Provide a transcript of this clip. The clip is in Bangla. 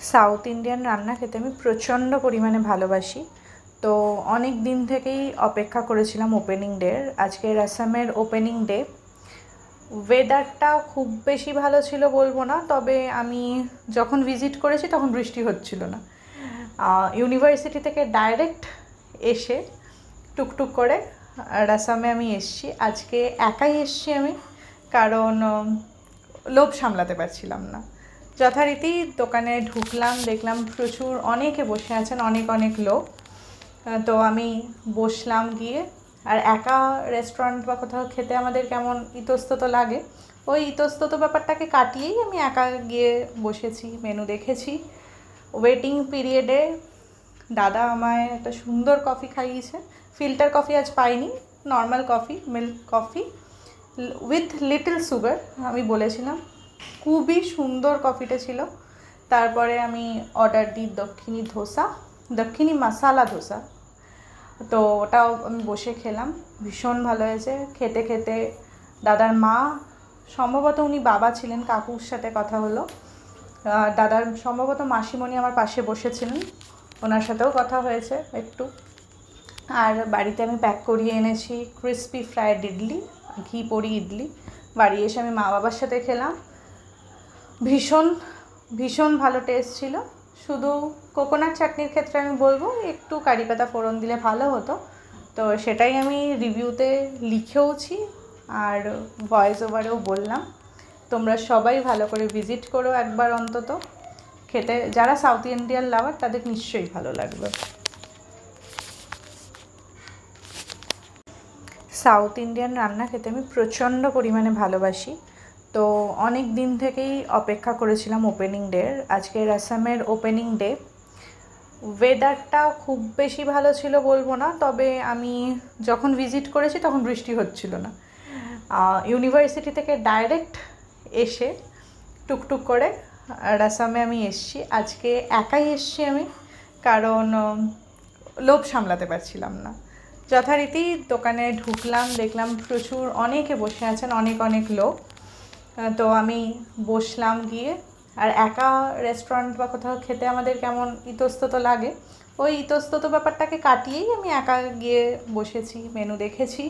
সাউথ ইন্ডিয়ান রান্না খেতে আমি প্রচণ্ড পরিমাণে ভালোবাসি। তো অনেক দিন থেকেই অপেক্ষা করেছিলাম ওপেনিং ডের। আজকে আসামের ওপেনিং ডে। ওয়েদারটা খুব বেশি ভালো ছিল বলবো না, তবে আমি যখন ভিজিট করেছি তখন বৃষ্টি হচ্ছিল না। ইউনিভার্সিটি থেকে ডাইরেক্ট এসে টুকটুক করে আসামে আমি এসছি। আজকে একাই এসছি আমি, কারণ লোভ সামলাতে পারছিলাম না। যথারীতি দোকানে ঢুকলাম, দেখলাম প্রচুর অনেকে বসে আছেন, অনেক অনেক লোক। তো আমি বসলাম গিয়ে। আর একা রেস্টুরেন্ট বা কোথাও খেতে আমাদের কেমন ইতস্তত লাগে, ওই ইতস্তত ব্যাপারটাকে কাটিয়েই আমি একা গিয়ে বসেছি, মেনু দেখেছি। ওয়েটিং পিরিয়ডে দাদা আমায় একটা সুন্দর কফি খাইয়েছে। ফিল্টার কফি আজ পাইনি, normal coffee, milk coffee with little sugar আমি বলেছিলাম। খুবই সুন্দর কফিটা ছিল। তারপরে আমি অর্ডার দিই দক্ষিণী মশালা ধোসা। তো ওটাও আমি বসে খেলাম, ভীষণ ভালো হয়েছে। খেতে খেতে দাদার মা, সম্ভবত উনি বাবা ছিলেন, কাকুর সাথে কথা হলো। দাদার সম্ভবত মাসিমণি আমার পাশে বসেছিলেন, ওনার সাথেও কথা হয়েছে একটু। আর বাড়িতে আমি প্যাক করিয়ে এনেছি ক্রিসপি ফ্রায়েড ইডলি, ঘি পড়ি ইডলি। বাড়ি এসে আমি মা বাবার সাথে খেলাম। ভীষণ ভীষণ ভালো টেস্ট ছিল। শুধু কোকোনাট চাটনির ক্ষেত্রে আমি বলবো একটু কারি পাতা ফোড়ন দিলে ভালো হতো। তো সেটাই আমি রিভিউতে লিখেওছি আর ভয়েস ওভারেও বললাম। তোমরা সবাই ভালো করে ভিজিট করো একবার অন্তত। খেতে যারা সাউথ ইন্ডিয়ান লাভার তাদের নিশ্চয়ই ভালো লাগবে। সাউথ ইন্ডিয়ান রান্না খেতে আমি প্রচণ্ড পরিমাণে ভালোবাসি। তো অনেক দিন থেকেই অপেক্ষা করেছিলাম ওপেনিং ডের। আজকে আসামের ওপেনিং ডে। ওয়েদারটা খুব বেশি ভালো ছিল বলবো না, তবে আমি যখন ভিজিট করেছি তখন বৃষ্টি হচ্ছিল না। ইউনিভার্সিটি থেকে ডাইরেক্ট এসে টুকটুক করে আসামে আমি এসছি। আজকে একাই এসছি আমি, কারণ লোভ সামলাতে পারছিলাম না। যথারীতি দোকানে ঢুকলাম, দেখলাম প্রচুর অনেকে বসে আছেন, অনেক অনেক লোক। তো আমি বসলাম গিয়ে। আর একা রেস্টুরেন্ট বা কোথাও খেতে আমাদের কেমন ইতস্তত লাগে, ওই ইতস্তত ব্যাপারটাকে কাটিয়েই আমি একা গিয়ে বসেছি, মেনু দেখেছি।